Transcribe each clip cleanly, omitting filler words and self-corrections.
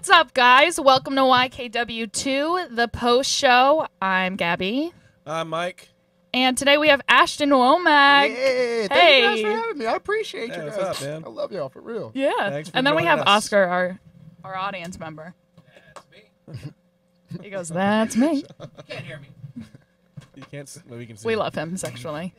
What's up, guys? Welcome to YKWD2, the post show. I'm Gabby. I'm Mike. And today we have Ashton Womack. Yeah, thank Hey. you guys for having me. I appreciate you Hey, guys. what's up, man? I love y'all for real. Yeah. Thanks for And then we joining have us. Oscar, our audience member. He goes, that's me. You can't hear me. You can't. Well, we can see. We love him sexually.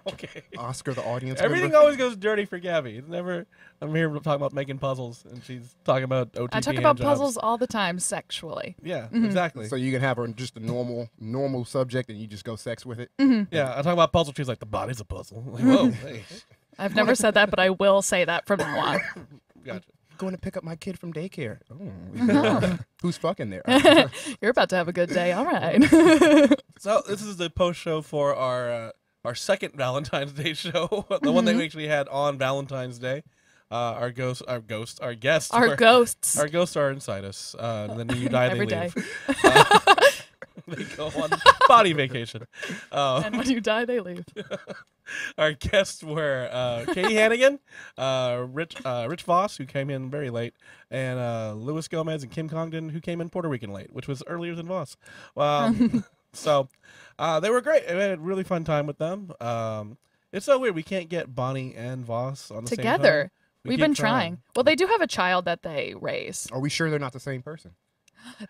Okay. Oscar, the audience Everything member. always goes dirty for Gabby. It's never. I'm here talking about making puzzles, and she's talking about OTP. I talk hand about jobs. puzzles all the time sexually. Yeah, exactly. So you can have her just a normal subject, and you just go sex with it. Yeah, I talk about puzzle. She's like, the body's a puzzle. I'm like, whoa, hey, I've never said that, but I will say that from now on. gotcha. Going to pick up my kid from daycare. Oh. Who's fucking there? You're about to have a good day. All right. So this is the post show for our second Valentine's Day show, the one that we actually had on Valentine's Day. Our guests, Our were- ghosts. Our ghosts are inside us. And then when you die, they Every day. leave. They go on body vacation. And when you die, they leave. Our guests were Katie Hannigan, Rich Voss, who came in very late, and Louis Gomez and Kim Congdon, who came in Puerto Rican late, which was earlier than Voss. So they were great. I had a really fun time with them. It's so weird. We can't get Bonnie and Voss on the same time. Together. We We've keep been trying. Well, they do have a child that they raise. Are we sure they're not the same person?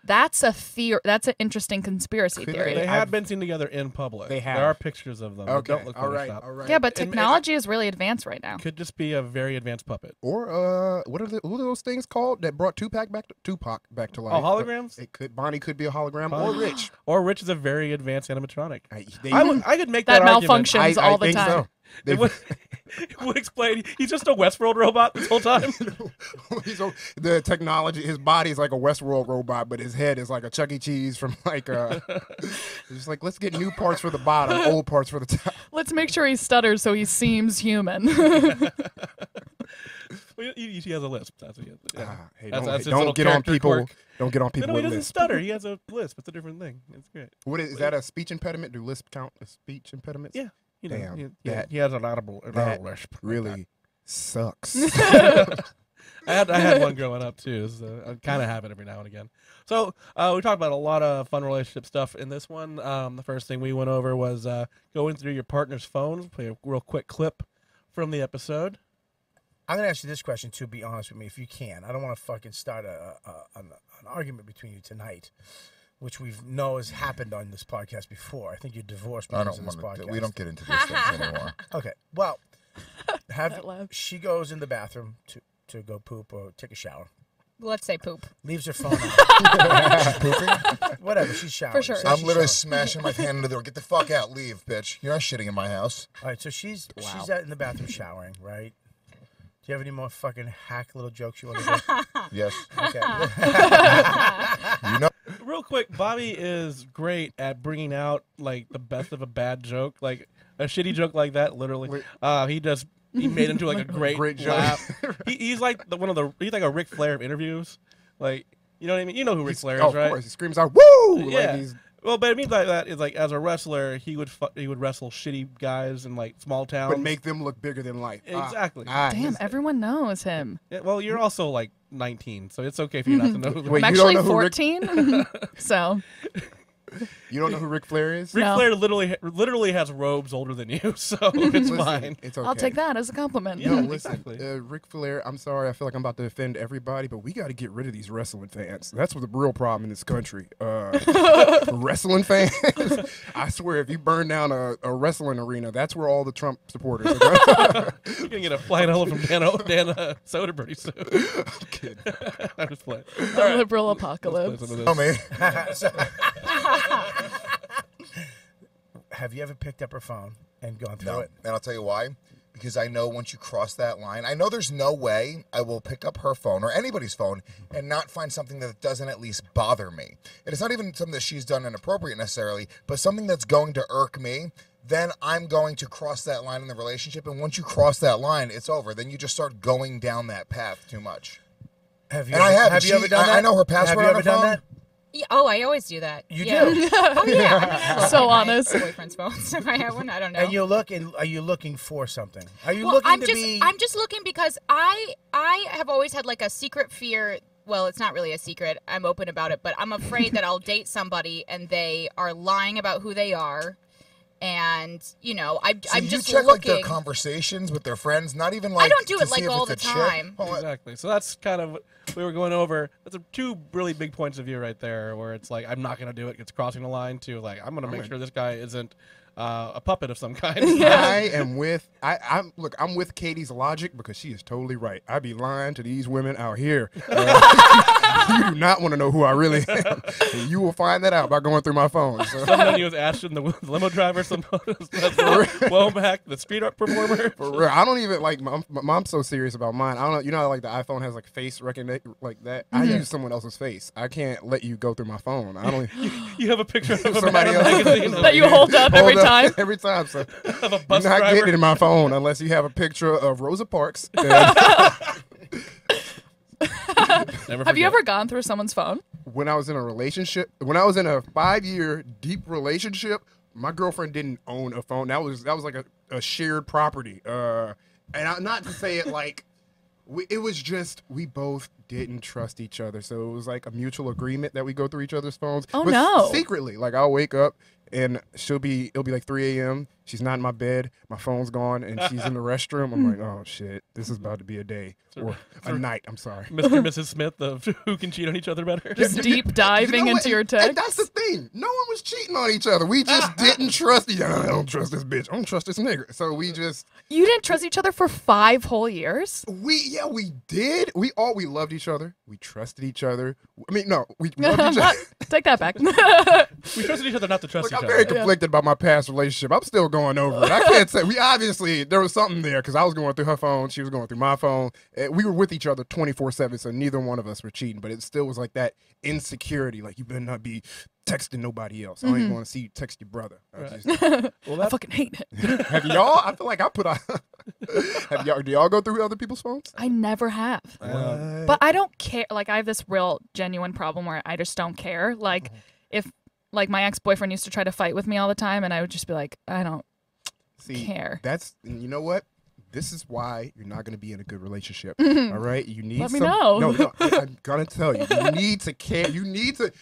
That's a theory. That's an interesting conspiracy Could theory. They I've- have been seen together in public. They have. There are pictures of them. that Okay, don't look all right, Photoshopped. all right. Yeah, but And- technology is really advanced right now. Could just be a very advanced puppet. Or what are those things called that brought Tupac back to life? Oh, holograms? It could. Bonnie could be a hologram, or Rich. Or Rich is a very advanced animatronic. They- I could make That that, argument. malfunctions I all the think time. so. They- It would explain. He's just a Westworld robot this whole time. The technology, his body is like a Westworld robot, but his head is like a Chuck E. Cheese from like it's just like, let's get new parts for the bottom, old parts for the top. Let's make sure he stutters so he seems human. Well, he has a lisp. That's what he has. Yeah. Hey, That's his don't little get on character people. quirk. Don't get on No, people no, he with doesn't lisp. stutter. He has a lisp. It's a different thing. It's great. What is that? A speech impediment? Do lisp count as speech impediments? Yeah. You know, Damn, he has an audible that lisp. really sucks. I had one growing up too. So I kind of have it every now and again. So we talked about a lot of fun relationship stuff in this one. The first thing we went over was going through your partner's phones. Play a real quick clip from the episode. I'm gonna ask you this question too. Be honest with me, if you can. I don't want to fucking start an argument between you tonight, which we know has happened on this podcast before. I think you're divorced I because don't of this want to. podcast. We don't get into this thing anymore. Okay. Well, That laugh. she goes in the bathroom to go poop or take a shower. Let's say poop. Leaves her phone on. Pooping? Whatever. She's showering. For sure. Says I'm she's literally showering. smashing my hand in the door. Get the fuck out. Leave, bitch. You're not shitting in my house. All right. So she's out in the bathroom showering, right? Do you have any more fucking hack little jokes you want to do? Yes. Okay. You know. Real quick, Bobby is great at bringing out like the best of a bad joke, like a shitty joke like that. Literally, he made into like a great joke. laugh. He's like he's like a Ric Flair of interviews. Like, you know what I mean? You know who Ric Flair is, Of right? course, he screams out, "Woo!" Yeah. Like he's Well, but it means like that is like as a wrestler, he would wrestle shitty guys in like small towns. but make them look bigger than life. Exactly. Damn, he's- everyone knows him. Yeah, well, you're also like 19, so it's okay for you not to know who. Wait, I'm you don't actually know who Ric- 14. So, You don't know who Ric Flair is? Ric No. Flair literally has robes older than you, so it's Listen, fine. It's okay. I'll take that as a compliment. Yeah. No, listen, Exactly. Ric Flair, I'm sorry, I feel like I'm about to offend everybody, but we got to get rid of these wrestling fans. That's what the real problem in this country. Wrestling fans, I swear, if you burn down a wrestling arena, that's where all the Trump supporters are going. You're gonna get a flying hello from Dan Soderbergh soon. I'm kidding. I'm just playing. The liberal Let's play apocalypse. some of Tell this. me. So- have you ever picked up her phone and gone through No. it? And I'll tell you why. Because I know once you cross that line, I know there's no way I will pick up her phone or anybody's phone and not find something that doesn't at least bother me. And it's not even something that she's done inappropriate necessarily, but something that's going to irk me. Then I'm going to cross that line in the relationship. And once you cross that line, it's over. Then you just start going down that path too much. Have you? And I have. Have you ever done that? I know her password Have you on ever her done phone. that? Yeah, oh, I always do that. You yeah. do? Oh, yeah. I mean, I look So at my honest. boyfriend's phones if I have one. I don't know. And you look, and are you looking for something? Are you well, looking I'm to just be? I'm just looking because I have always had like a secret fear well, it's not really a secret. I'm open about it, but I'm afraid that I'll date somebody and they are lying about who they are. And, you know, I'm So you just check looking. like their conversations with their friends, not even like I don't do to it see like if all it's the a chick. time. Well, Exactly. So that's kind of what we were going over. That's two really big points of view right there, where it's like I'm not going to do it. It's crossing the line to like I'm going to make sure this guy isn't a puppet of some kind. I am with I'm with Katie's logic because she is totally right. I be lying to these women out here. You do not want to know who I really am. And you will find that out by going through my phone. So. Some of you was Ashton, the limo driver. Some Womack, the speed up performer. For real, I don't even like. My mom's so serious about mine. I don't know. You know, how, like the iPhone has like face recognition, like that. I use someone else's face. I can't let you go through my phone. I don't. You have a picture of Somebody a else. magazine That you hold up every time. Every time. So of a you're bus not driver. getting it in my phone unless you have a picture of Rosa Parks. And Never Have you forget. ever gone through someone's phone? when I was in a relationship, when I was in a 5-year deep relationship, my girlfriend didn't own a phone. That was like a shared property. Not to say it like it was just we both didn't trust each other, so it was like a mutual agreement that we go through each other's phones. Oh, but no. secretly, like I'll wake up and it'll be like 3 a.m. She's not in my bed, my phone's gone, and she's in the restroom. I'm like, oh shit, this is about to be a day or a night. I'm sorry. Mr. and Mrs. Smith of who can cheat on each other better? Just deep diving You know what? into your And text. that's the thing. No one was cheating on each other. We just didn't trust each other. I don't trust this bitch. I don't trust this nigga. So we just You didn't trust each other for 5 whole years? we did. We loved each other. We trusted each other. I mean, no, we loved each other. Take that back. We trusted each other not to trust Look, each I'm very other. conflicted about my past relationship. I'm still going over it. I can't say we obviously there was something there because I was going through her phone, she was going through my phone. We were with each other 24/7, so neither one of us were cheating. But it still was like that insecurity, like you better not be texting nobody else. I don't even want to see you text your brother. I fucking hate it. Have y'all? I feel like I put on. Have y'all? Do y'all go through other people's phones? I never have. But I don't care. Like, I have this real genuine problem where I just don't care. Like, if, like, my ex-boyfriend used to try to fight with me all the time, and I would just be like, I don't care. That's, and you know what? This is why you're not going to be in a good relationship. All right, you need. Let me know. No, I'm gonna tell you. You need to care. You need to.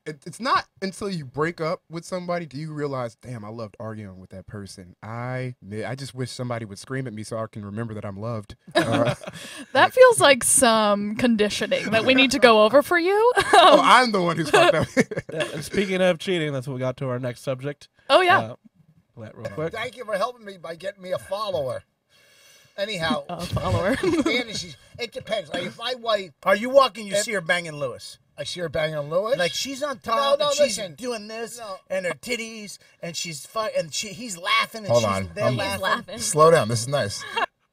It's not until you break up with somebody do you realize, damn, I loved arguing with that person. I just wish somebody would scream at me so I can remember that I'm loved. That feels like some conditioning that we need to go over for you. Oh, I'm the one who's fucked up. Yeah, and speaking of cheating, that's what we got to our next subject. Oh, yeah. Play it real quick. Thank you for helping me by getting me a follower. Anyhow, Follower. it depends. Like if my wife, are you walking? You see her banging Lewis. I see her banging on Lewis. Like she's on top, No, and she's listen. doing this, No. and her titties, and she's he's laughing, and Hold she's on. they're I'm- He's laughing. Slow down. This is nice.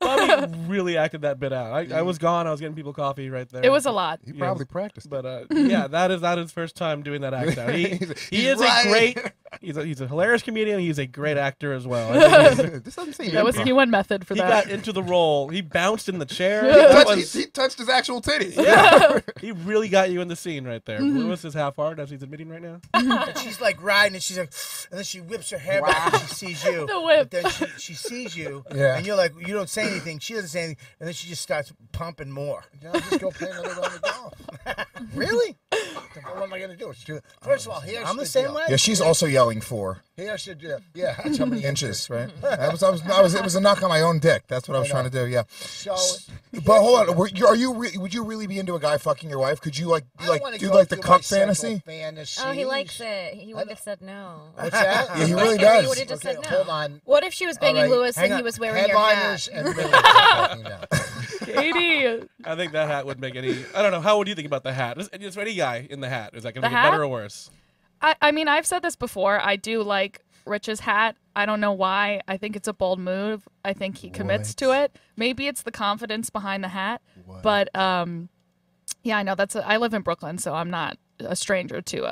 Bobby really acted that bit out. I was gone. I was getting people coffee right there. It was a lot. He probably practiced. But yeah, that is his first time doing that act out. He He's is right. a great. He's a hilarious comedian. He's a great actor as well. I think This doesn't seem. That was he went method for he that. got into the role. He bounced in the chair. He That touched, was- he touched his actual titties. he really got you in the scene right there. Lewis is half hard as he's admitting right now. and she's like riding, and she's like, and then she whips her hair back, and she sees you. The whip. But then she sees you, Yeah. and you're like, you don't say anything. She doesn't say anything, and then she just starts pumping more. Yeah, I'll just go play another round of golf. Really? What am I going to do? First of all, here's I'm the same deal. way. Yeah, she's also yelling 4. Here's the deal. Yeah, that's how many inches, right? It was a knock on my own dick. That's what I was trying to do. Yeah. So, But hold on, would you really be into a guy fucking your wife? Could you I don't wanna do go like the through cuck my central fantasy? Oh, he likes it. He would have said no. What's that? Yeah, he really He does. would have just said no. Hold on. What if she was banging All right, Lewis hang and on. he was wearing your Headliners hat? and Lewis are talking now. Katie. I think that hat would make any. I don't know. How would you think about the hat? Just any guy in the hat. Is that going to The make it better hat? or worse? I mean, I've said this before. I do like Rich's hat. I don't know why. I think it's a bold move. I think he commits to it. Maybe it's the confidence behind the hat. But yeah, I know I live in Brooklyn, so I'm not a stranger to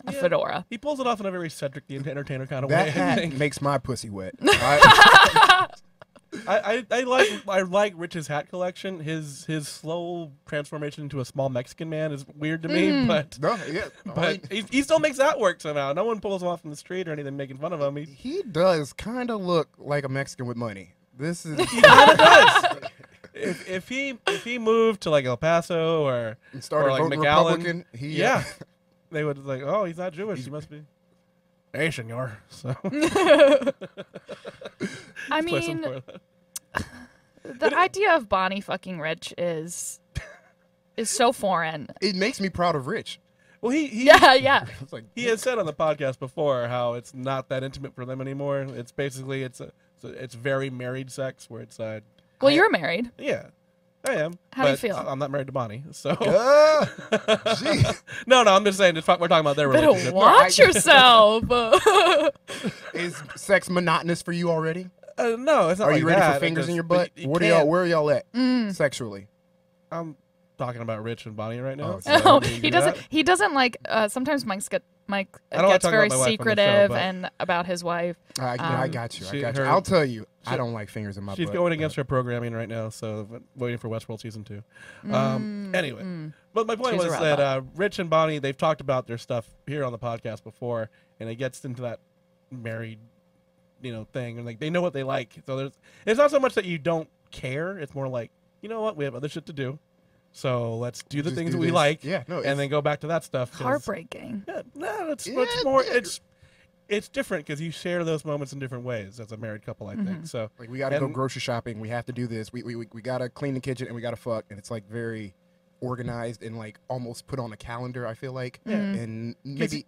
a fedora. He pulls it off in a very Cedric the Entertainer kind of That way. I hat think. makes my pussy wet. I like Rich's hat collection. His slow transformation into a small Mexican man is weird to me, but No, yeah, but he still makes that work somehow. No one pulls him off in the street or anything making fun of him. he does kind of look like a Mexican with money. This is He kind of does. if he moved to like El Paso or And started like voting McAllen, Republican. yeah, they would like, oh, he's not Jewish. He must be. Hey, senor. So I play some mean, more of that. the idea of Bonnie fucking Rich is so foreign. It makes me proud of Rich. Well, he Yeah. It's like, he had said on the podcast before how it's not that intimate for them anymore. It's basically it's very married sex where it's Well, you're married. yeah, I am. How do you but feel? I'm not married to Bonnie, so gee. no. I'm just saying we're talking about their Better relationship. watch yourself. Is sex monotonous for you already? No, it's not. Are like you ready that. for fingers It's in your just- butt? but you What are y'all? can't- Where are y'all at sexually? I'm talking about Rich and Bonnie right now. Oh, so Oh, can you he do doesn't. that? He doesn't like. Sometimes Mike I don't like gets talking very about my wife on the show, secretive but- and about his wife. I got you. she- I got you. her- I'll tell you. I don't like fingers in my She's butt. going against her programming right now, so waiting for Westworld season 2. Anyway, but my point She's a was that Rich and Bonnie, they've talked about their stuff here on the podcast before, and it gets into that married, thing, and like they know what they like. So it's not so much that you don't care; it's more like, you know what, we have other shit to do, so let's do the Just things do that we this. like, Yeah, no, and then go back to that stuff. 'Cause- Heartbreaking. Yeah, no, it's Yeah, more. yeah. It's different because you share those moments in different ways as a married couple. I think so. Like we got to go And- grocery shopping. We have to do this. We got to clean the kitchen and we got to fuck. And it's like very organized and like almost put on a calendar. I feel like. Yeah. And maybe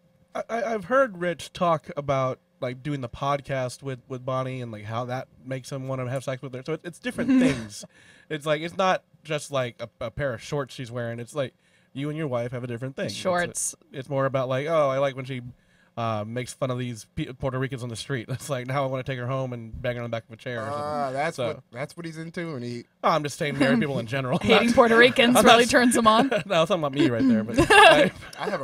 I've heard Rich talk about like doing the podcast with Bonnie and like how that makes him want to have sex with her. So it's different things. It's like it's not just like a pair of shorts she's wearing. It's like you and your wife have a different thing. Shorts. It's more about like, oh, I like when she makes fun of these Puerto Ricans on the street. It's like now I want to take her home and bang her on the back of a chair. Or something. that's what he's into. And he I'm just saying married people in general. Hating Puerto Ricans I'm not really s- turns him on. No, it's not about me right there. But I have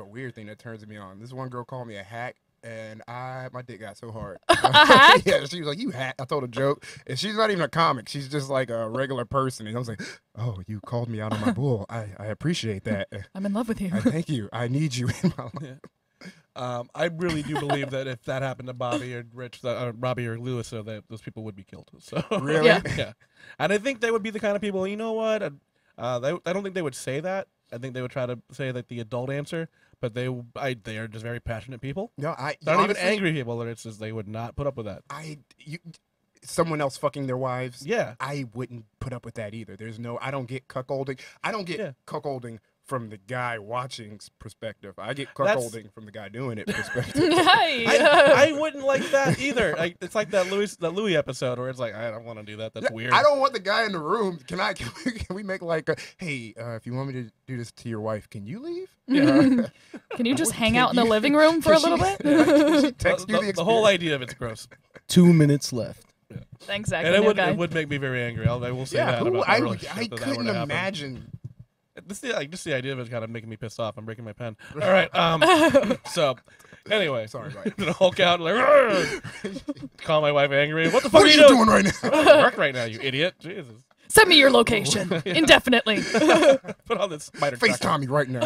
a weird thing that turns me on. This one girl called me a hack. And my dick got so hard. hack? Yeah, she was like, "You hack." I told a joke, and she's not even a comic. She's just like a regular person. And I was like, "Oh, you called me out on my bull. I appreciate that. I'm in love with you. I thank you. I need you in my life." I really do believe that if that happened to Bobby or Rich, Robbie or Lewis, so that those people would be killed. So Really? Yeah. yeah, and I think they would be the kind of people. You know what? I don't think they would say that. I think they would try to say like the adult answer, but they are just very passionate people. No, They're not honestly, even angry people. It's just they would not put up with that. Someone else fucking their wives. Yeah. I wouldn't put up with that either. I don't get cuckolding. I don't get cuckolding from the guy watching's perspective. I get cuckolding from the guy doing it perspective. I wouldn't like that either. Like it's like that Louis episode where it's like I don't want to do that. That's weird. I don't want the guy in the room. Can we make like hey, if you want me to do this to your wife, can you leave? Can you just hang out in the living room for a little bit? Can she text you The whole idea of it's gross. 2 minutes left. Thanks, Zach. And the new it guy. would make me very angry. I will say Yeah, that about my I relationship, that couldn't would happen. imagine. Just the idea of it kind of making me pissed off. I'm breaking my pen. All right. So, anyway, Sorry, Mike. Gonna Hulk out like call my wife angry. What the fuck What are are you you doing? doing right now? I'm at work right now, you idiot. Jesus. Send me your location indefinitely. Put on this spider tracker. FaceTime me right now.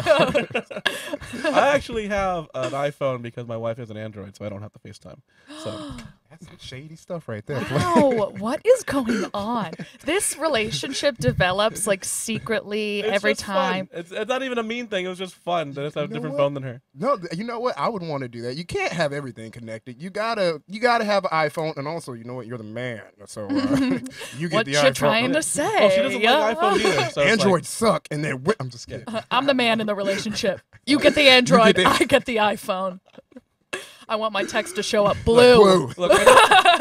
I actually have an iPhone because my wife has an Android, so I don't have to FaceTime. So That's some shady stuff right there. Wow, what is going on? This relationship develops like secretly it's every just time. fun. It's not even a mean thing. It was just fun to just have a know different what? phone than her. No, you know what? I would want to do that. You can't have everything connected. You gotta have an iPhone, and also, you know what? You're the man, so you get What the you iPhone. trying to say? Well, she doesn't like iPhone either. So it's Androids suck, and then I'm just kidding. I'm the man in the relationship. You get the Android, the- I get the iPhone. I want my text to show up blue. Blue. Look,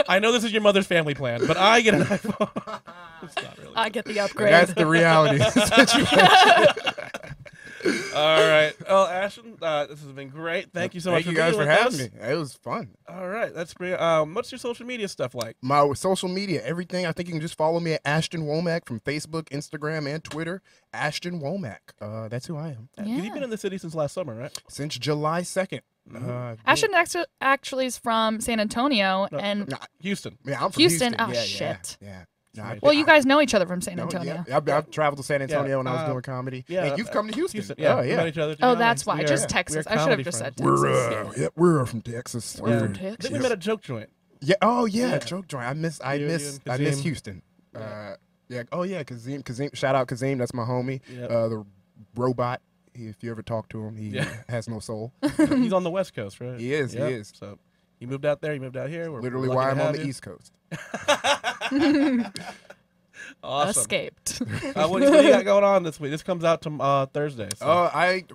I know this is your mother's family plan, but I get an iPhone. It's not really. I get the upgrade. That's the reality of the situation. All right. Well, Ashton, this has been great. Thank you so much Thank you guys being for with having us. me. It was fun. All right. That's great. What's your social media stuff like? My social media, everything. I think you can just follow me at Ashton Womack from Facebook, Instagram, and Twitter. Ashton Womack. That's who I am. Yeah. You've been in the city since last summer, right? Since July 2nd. Ashton actually is from San Antonio, and Houston. Yeah, I'm from Houston? Houston. Oh, Yeah, shit. Yeah. well, you guys know each other from San No, Antonio. yeah. I've traveled to San Antonio when I was uh, doing comedy. yeah, and you've come to Houston. Yeah. Oh, We yeah. met each other. Oh, together. that's why. We are- Just we are Texas. I should have comedy just said friends. Texas. We're from Texas. Yeah. From I think we Texas. met at Joke Joint. Yeah. Oh yeah, Yeah. Joke joint. I miss You and Houston. Kazim. Yeah. Oh yeah, Kazim. Shout out Kazim. That's my homie. Yep. The robot. If you ever talk to him, he Yeah. has no soul. He's on the West Coast, right? He is. Yep. He is. So he moved out there. He moved out here. We're Literally lucky why to I'm on have the you. East Coast. Awesome. Escaped. What do you got going on this week? This comes out to Thursday. So.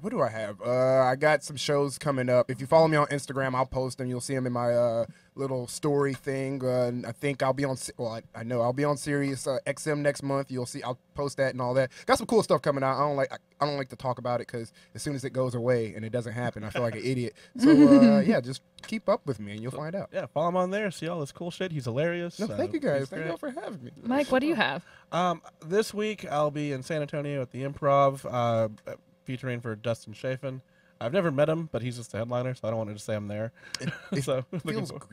What do I have? I got some shows coming up. If you follow me on Instagram, I'll post them. You'll see them in my little story thing. And I think I'll be on. Well, I know I'll be on Sirius XM next month. You'll see. I'll post that and all that. Got some cool stuff coming out. I don't like to talk about it because as soon as it goes away and it doesn't happen, I feel like an idiot. So yeah, just keep up with me and you'll find out. Yeah, follow him on there. See all this cool shit. He's hilarious. No, thank you guys. He's Thank great. y'all for having me. Mike, what do you have? This week I'll be in San Antonio at the Improv, featuring for Dustin Chafin. I've never met him, but he's just the headliner, so I don't want to just say I'm there. So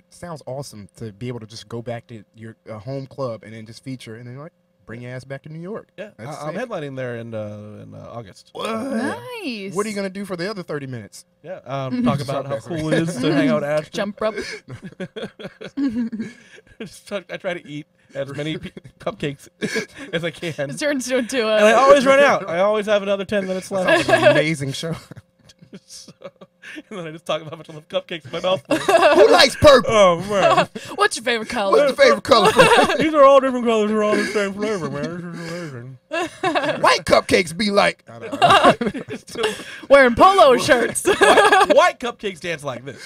Sounds awesome to be able to just go back to your home club and then just feature and then like bring your ass back to New York. yeah, That's I'm sick. headlining there in August. Nice. What are you gonna do for the other 30 minutes? Yeah, talk about how cool it is to hang out at Ashton. Jump rope. I try to eat as many cupcakes as I can. It turns into And I always run out. I always have another 10 minutes left. It's an amazing show. So, and then I just talk about how much I love cupcakes in my mouth. Who likes purple? Oh, man. What's your favorite color? What's the favorite color? These are all different colors. They're all the same flavor, man. This is amazing. White cupcakes be like. I don't know. Wearing polo shirts. White cupcakes dance like this.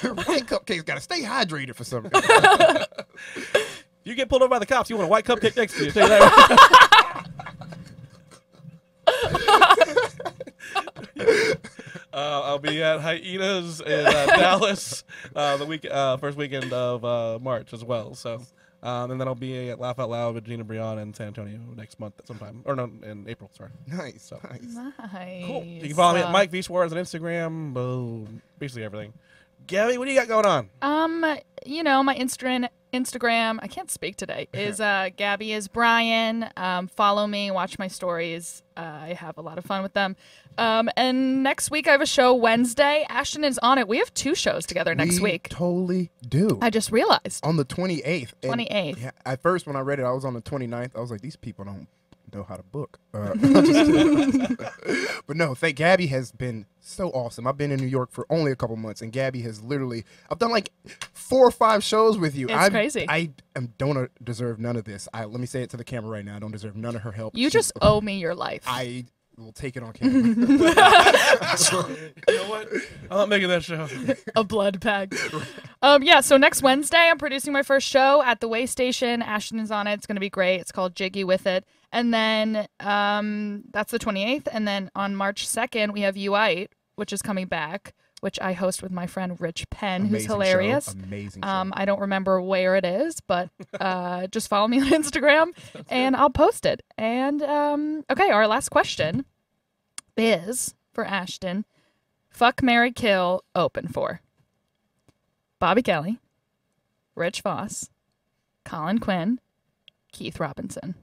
White cupcakes gotta stay hydrated for some reason. You get pulled over by the cops, you want a white cupcake next to you. Tell you that. I'll be at Hyenas in Dallas the first weekend of March as well. So, and then I'll be at Laugh Out Loud with Gina Brianna in San Antonio next month sometime, or no, in April. Sorry. Nice. So. Nice. Nice. Cool. You can follow me at Mike V Suarez on Instagram. Boom. Basically everything. Gabby, what do you got going on? You know, my Instagram, I can't speak today, is Gabby is Brian. Follow me, watch my stories. I have a lot of fun with them. And next week I have a show Wednesday. Ashton is on it. We have 2 shows together next We week. totally do. I just realized. On the 28th. And 28th. Yeah, at first, when I read it, I was on the 29th. I was like, these people don't know how to book. But no, Gabby has been so awesome. I've been in New York for only a couple months, and Gabby has literally, I've done like 4 or 5 shows with you. It's crazy. I don't deserve none of this. Let me say it to the camera right now. I don't deserve none of her help. You just owe me your life. I will take it on camera. You know what? I'm not making that show. A blood pact. Yeah, so next Wednesday I'm producing my first show at the Way Station. Ashton is on it. It's going to be great. It's called Jiggy With It. And then that's the 28th. And then on March 2nd, we have UI, which is coming back, which I host with my friend Rich Penn, who's Amazing hilarious. show. Amazing show. I don't remember where it is, but just follow me on Instagram and I'll post it. And okay, our last question is for Ashton. Fuck, marry, kill, open for Bobby Kelly, Rich Voss, Colin Quinn, Keith Robinson.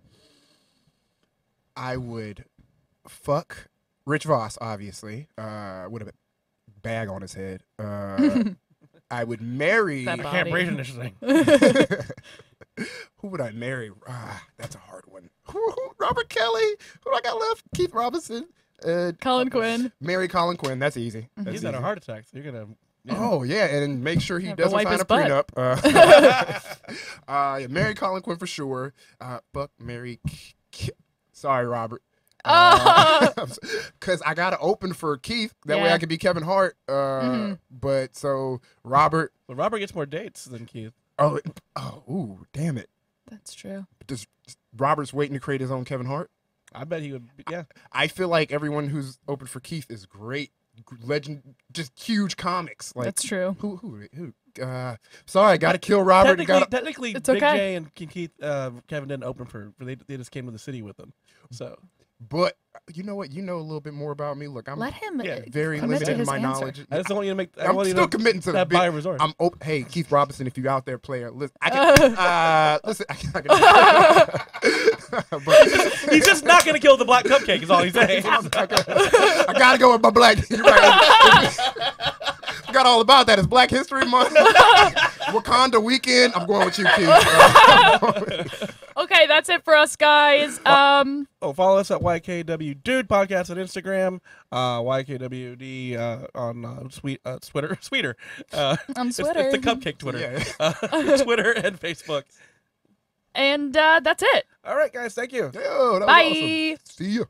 I would fuck Rich Voss, obviously, with a bag on his head. I would marry. That I can't breathe in this thing. Who would I marry? That's a hard one. Robert Kelly. Who do I got left? Keith Robinson. Colin Quinn. Marry Colin Quinn. That's easy. That's He's had a easy. heart attack, so you're going to. Yeah. Oh, yeah, and make sure he Have to doesn't wipe sign his a butt. prenup. Yeah, marry Colin Quinn for sure. Fuck, marry. Sorry, Robert. Because I got to open for Keith. That way Yeah. I can be Kevin Hart. But so, Robert. But Robert gets more dates than Keith. Ooh, damn it. That's true. Does Robert's waiting to create his own Kevin Hart? I bet he would. Yeah. I feel like everyone who's open for Keith is great, legend, just huge comics. Like That's true. Who? Sorry, I got to kill Robert. Technically, It's Big okay. J and Keith, Kevin didn't open for they just came to the city with them. So But you know what? You know a little bit more about me. Look, I'm Let him very commit to limited in his my answer. knowledge. I just don't want you to make. I I'm want you still to committing to the that big. buy resort. I'm open. Hey, Keith Robinson, if you out there, player, listen. I can listen. But He's just not gonna kill the black cupcake. Is all he's saying. I gotta go with my black. You're right. Forgot all about that. It's Black History Month. Wakanda weekend. I'm going with you, Keith. Okay, Okay, that's it for us, guys. Follow us at YKW Dude Podcast on Instagram, YKWD on Twitter. Sweeter. On It's Twitter. the cupcake Twitter. Yeah. Twitter and Facebook. And that's it. All right, guys. Thank you. Yo, that was Bye. awesome. See ya.